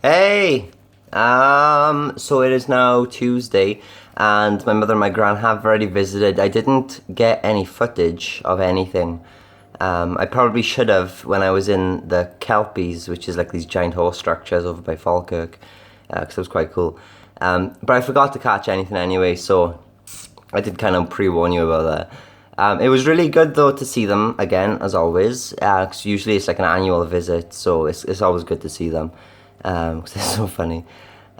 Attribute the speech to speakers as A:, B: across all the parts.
A: Hey! So it is now Tuesday, and my mother and my gran have already visited. I didn't get any footage of anything. I probably should have when I was in the Kelpies, which is like these giant horse structures over by Falkirk, because it was quite cool. But I forgot to catch anything anyway, so I did kind of pre-warn you about that. It was really good though to see them again, as always. 'Cause usually it's like an annual visit, so it's always good to see them. 'Cause they're so funny.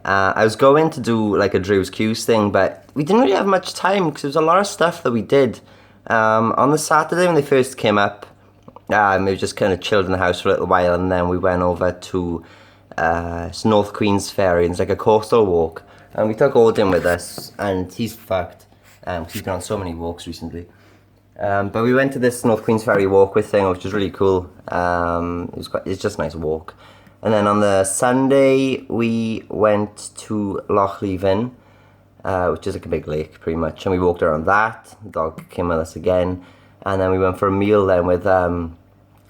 A: I was going to do like a Drew's Cues thing, but we didn't really have much time because there was a lot of stuff that we did. On the Saturday when they first came up, we just kind of chilled in the house for a little while, and then we went over to North Queens Ferry, and it's like a coastal walk. And we took Odin with us, and he's fucked. 'Cause he's been on so many walks recently. But we went to this North Queens Ferry walkway thing, which was really cool. It's just a nice walk. And then on the Sunday, we went to Loch Leven, which is like a big lake, pretty much. And we walked around that. The dog came with us again. And then we went for a meal then with a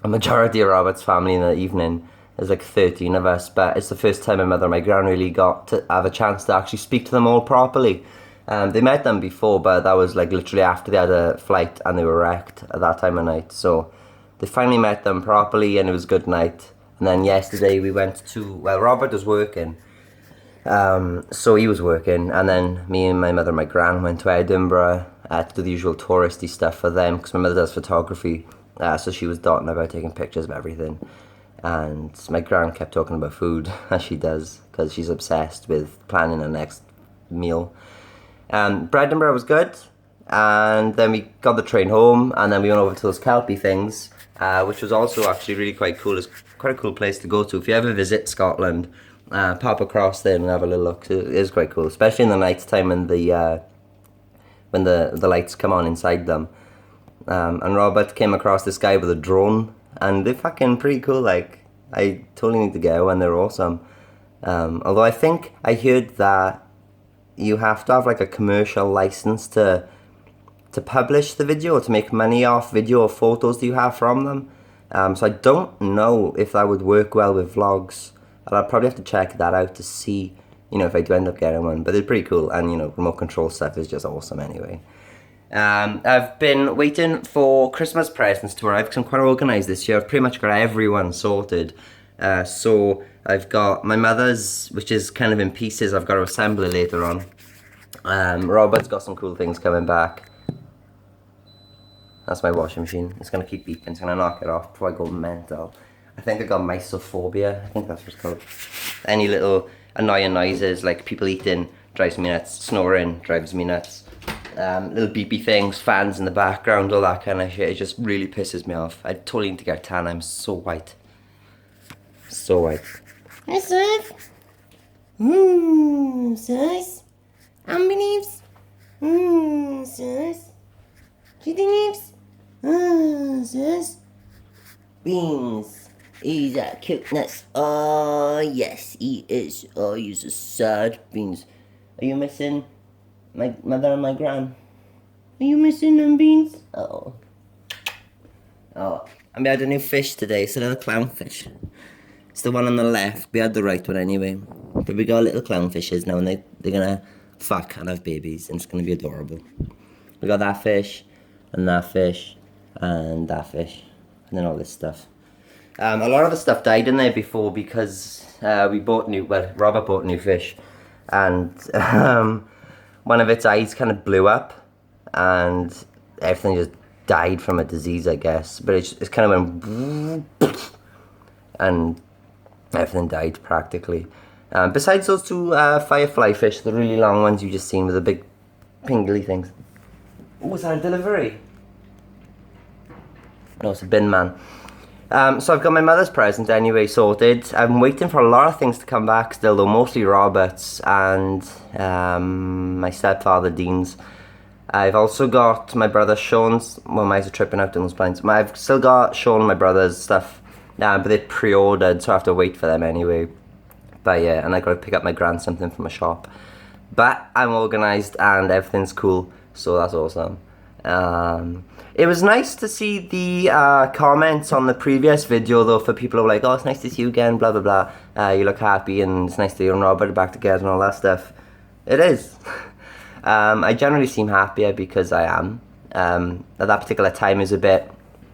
A: majority of Robert's family in the evening. There's like 13 of us, but it's the first time my mother and my gran really got to have a chance to actually speak to them all properly. They met them before, but that was like literally after they had a flight and they were wrecked at that time of night. So they finally met them properly, and it was a good night. And then yesterday we went to, well, Robert was working, so he was working, and then me and my mother and my gran went to Edinburgh to do the usual touristy stuff for them, because my mother does photography, so she was dotting about taking pictures of everything. And my gran kept talking about food, as she does, because she's obsessed with planning her next meal. But Edinburgh was good, and then we got the train home, and then we went over to those Kelpie things, which was also actually really quite cool. It's quite a cool place to go to. If you ever visit Scotland, pop across there and have a little look. It is quite cool, especially in the night time when the lights come on inside them. And Robert came across this guy with a drone, and they're fucking pretty cool. Like, I totally need to go, and they're awesome. Although I think I heard that you have to have like a commercial license to publish the video, or to make money off video or photos that you have from them. So I don't know if that would work well with vlogs. And I'll probably have to check that out to see, if I do end up getting one. But they're pretty cool, and remote control stuff is just awesome anyway. I've been waiting for Christmas presents to arrive because I'm quite organised this year. I've pretty much got everyone sorted. So I've got my mother's, which is kind of in pieces. I've got to assemble it later on. Robert's got some cool things coming back. That's my washing machine. It's going to keep beeping, so I'm going to knock it off before I go mental. I think I got mysophobia. I think that's what it's called. Any little annoying noises, like people eating, drives me nuts. Snoring drives me nuts. Little beepy things, fans in the background, all that kind of shit. It just really pisses me off. I totally need to get a tan. I'm so white. So white.
B: Hi, sis. Sis. Unbeliefs. Sis. Chicken sis. Beans. He's a cuteness. Oh, yes, he is. Oh, he's a sad beans.
A: Are you missing my mother and my gran?
B: Are you missing them, Beans?
A: Oh. And we had a new fish today. It's another clownfish. It's the one on the left. We had the right one anyway. But we got little clownfishes now, and they're gonna fuck and have babies, and it's gonna be adorable. We got that fish, and that fish, and that fish, and then all this stuff. A lot of the stuff died in there before because Robert bought new fish, and one of its eyes kind of blew up, and everything just died from a disease, I guess. But it's kind of went, and everything died practically. Besides those two firefly fish, the really long ones you just seen with the big pingly things. Oh, is that a delivery? No, it's a bin man. So I've got my mother's present anyway sorted. I'm waiting for a lot of things to come back still, though, mostly Robert's and my stepfather Dean's. I've also got my brother Sean's. Well, my eyes are tripping out in those blinds. I've still got Sean and my brother's stuff, but they're pre-ordered, so I have to wait for them anyway. But yeah, and I got to pick up my gran something from a shop. But I'm organised and everything's cool, so that's awesome. It was nice to see the comments on the previous video though, for people who were like, oh, it's nice to see you again, blah blah blah, you look happy and it's nice that you and Robert are back together and all that stuff. It is. I generally seem happier because I am. At that particular time is a bit,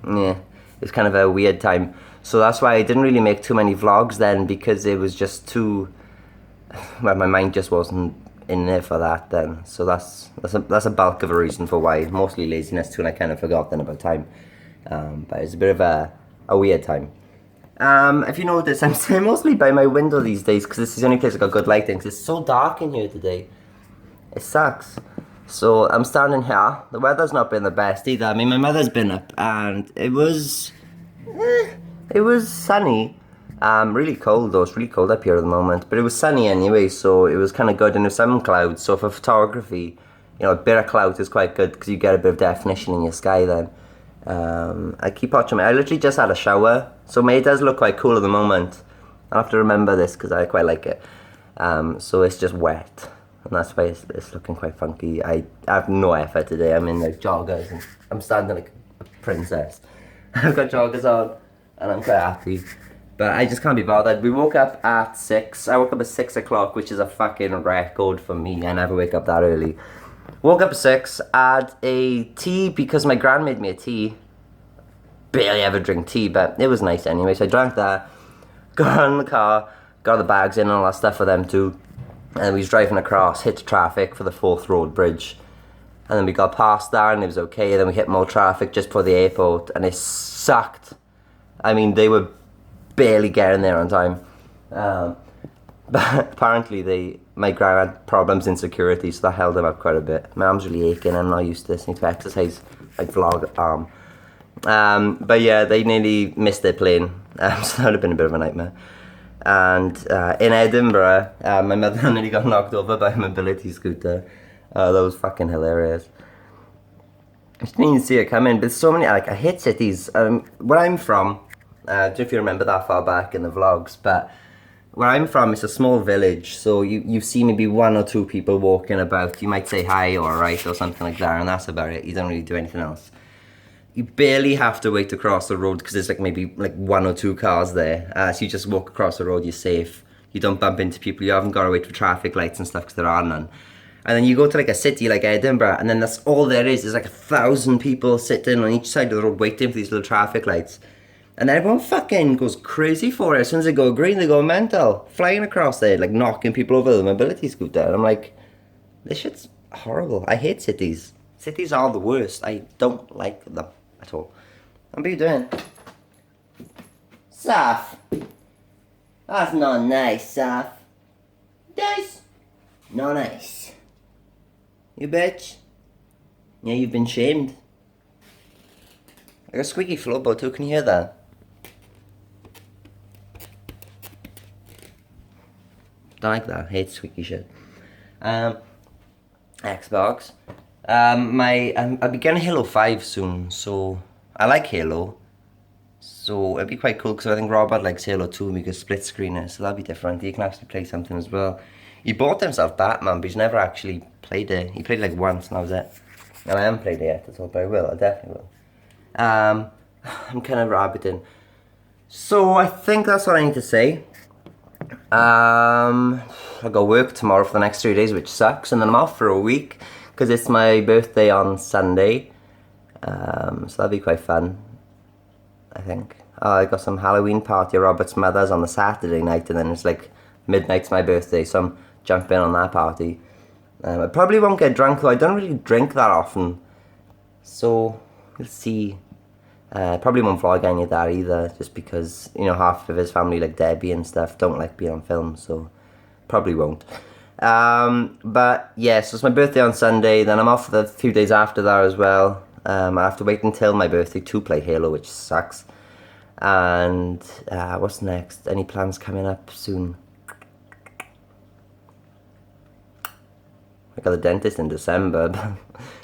A: yeah, it's kind of a weird time. So that's why I didn't really make too many vlogs then, because it was just too, well, my mind just wasn't in there for that then. So that's a bulk of a reason for why. Mostly laziness too, and I kind of forgot then about time. But it's a bit of a weird time. If you notice, I'm staying mostly by my window these days because this is the only place I got good lighting, because it's so dark in here today. It sucks. So I'm standing here. The weather's not been the best either. I mean, my mother's been up and it was sunny. Really cold though. It's really cold up here at the moment, but it was sunny anyway, so it was kind of good. And there's some clouds, so for photography, you know, a bit of cloud is quite good because you get a bit of definition in your sky then. I keep watching I literally just had a shower, so May does look quite cool at the moment. I have to remember this because I quite like it. So it's just wet, and that's why it's looking quite funky. I have no effort today. I'm in like joggers and I'm standing like a princess. I've got joggers on and I'm quite happy, but I just can't be bothered. We woke up at 6. I woke up at 6 o'clock, which is a fucking record for me. I never wake up that early. Woke up at 6, had a tea because my gran made me a tea. Barely ever drink tea, but it was nice anyway, so I drank that. Got in the car, got the bags in and all that stuff for them too. And we was driving across, hit traffic for the Forth Road Bridge. And then we got past that and it was okay. Then we hit more traffic just before the airport and it sucked. I mean, they were barely getting there on time. But apparently my gran had problems in security, so that held them up quite a bit. My arm's really aching, I'm not used to this. I need to exercise my vlog arm. But yeah, they nearly missed their plane, so that would have been a bit of a nightmare. And in Edinburgh, my mother nearly got knocked over by a mobility scooter. That was fucking hilarious. I didn't even see it coming, but so many, like, I hate cities. Where I'm from, I don't know if you remember that far back in the vlogs, but where I'm from, it's a small village, so you see maybe 1 or 2 people walking about. You might say hi or alright or something like that, and that's about it. You don't really do anything else. You barely have to wait to cross the road because there's like maybe like 1 or 2 cars there. So you just walk across the road, you're safe. You don't bump into people, you haven't got to wait for traffic lights and stuff because there are none. And then you go to like a city like Edinburgh, and then that's all there is. There's like 1,000 people sitting on each side of the road waiting for these little traffic lights. And everyone fucking goes crazy for it. As soon as they go green, they go mental. Flying across there, like knocking people over with a mobility scooter. And I'm like, this shit's horrible. I hate cities. Cities are the worst. I don't like them at all. What are you doing?
B: Saf. That's not nice, Saf. Nice. Not nice.
A: You bitch. Yeah, you've been shamed. I got a squeaky floorboard too, can you hear that? Don't like that, I hate squeaky shit. Xbox. I'll be getting Halo 5 soon, so I like Halo. So it'd be quite cool because I think Robert likes Halo 2 and we could split screen it, so that'd be different. He can actually play something as well. He bought himself Batman, but he's never actually played it. He played it like once and that was it. And I haven't played it yet at all, but I will, I definitely will. I'm kind of rabbiting. So I think that's what I need to say. I got work tomorrow for the next 3 days, which sucks, and then I'm off for a week because it's my birthday on Sunday. So that'll be quite fun, I think. I got some Halloween party at Robert's mother's on the Saturday night, and then it's like midnight's my birthday, so I'm jumping on that party. I probably won't get drunk though. I don't really drink that often, so we'll see. Probably won't vlog any of that either, just because, you know, half of his family, like Debbie and stuff, don't like being on film, so probably won't. But yeah, so it's my birthday on Sunday, then I'm off for the few days after that as well. I have to wait until my birthday to play Halo, which sucks. And what's next? Any plans coming up soon? I got the dentist in December, but I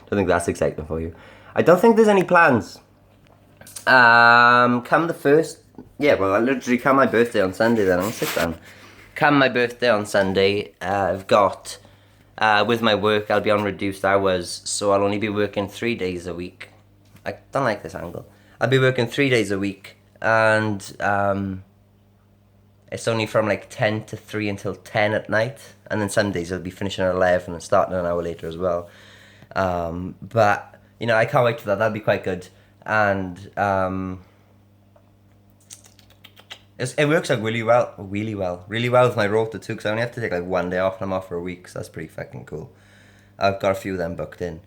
A: don't think that's exciting for you. I don't think there's any plans. Come the first, yeah, well, I literally come my birthday on Sunday then, I'll sit down. Come my birthday on Sunday, I've got with my work, I'll be on reduced hours, so I'll only be working 3 days a week. I don't like this angle. I'll be working 3 days a week, and it's only from like 10 to 3 until 10 at night, and then some days I'll be finishing at 11 and starting an hour later as well. But, you know, I can't wait for that. That'll be quite good. And it works out really well with my rota too, because I only have to take like 1 day off and I'm off for a week, so that's pretty fucking cool. I've got a few of them booked in.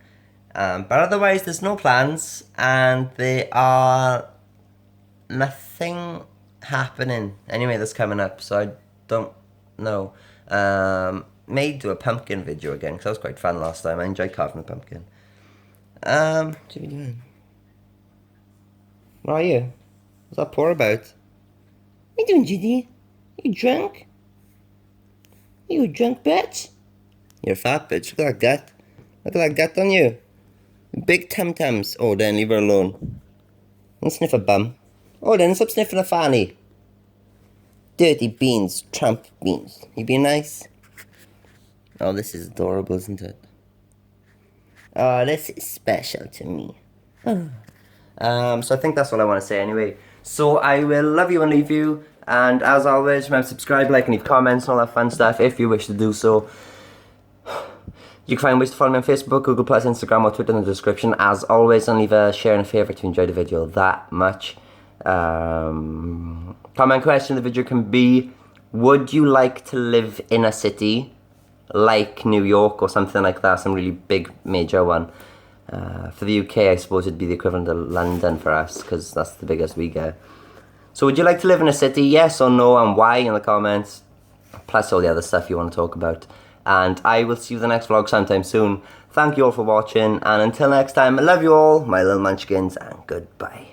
A: But otherwise, there's no plans, and there are nothing happening anyway that's coming up, so I don't know. May do a pumpkin video again, because that was quite fun last time. I enjoyed carving a pumpkin. What are you doing? What are you? What's that pour about? What are you doing, Judy? You drunk? You a drunk bitch? You're a fat bitch. Look at that gut. Look at that gut on you. Big tum-tums. Oh, then leave her alone. Don't sniff a bum. Oh, then stop sniffing a fanny. Dirty beans. Trump beans. You be nice? Oh, this is adorable, isn't it? Oh, this is special to me. So I think that's all I want to say anyway. So I will love you and leave you. And as always, remember to subscribe, like, and leave comments and all that fun stuff if you wish to do so. You can find ways to follow me on Facebook, Google+, Instagram, or Twitter in the description. As always, and leave a share and a favourite if you enjoyed the video that much. Comment question of the video can be, would you like to live in a city like New York or something like that, some really big major one? For the UK, I suppose it'd be the equivalent of London for us, because that's the biggest we get. So would you like to live in a city, yes or no, and why in the comments, plus all the other stuff you want to talk about. And I will see you in the next vlog sometime soon. Thank you all for watching, and until next time, I love you all, my little munchkins, and goodbye.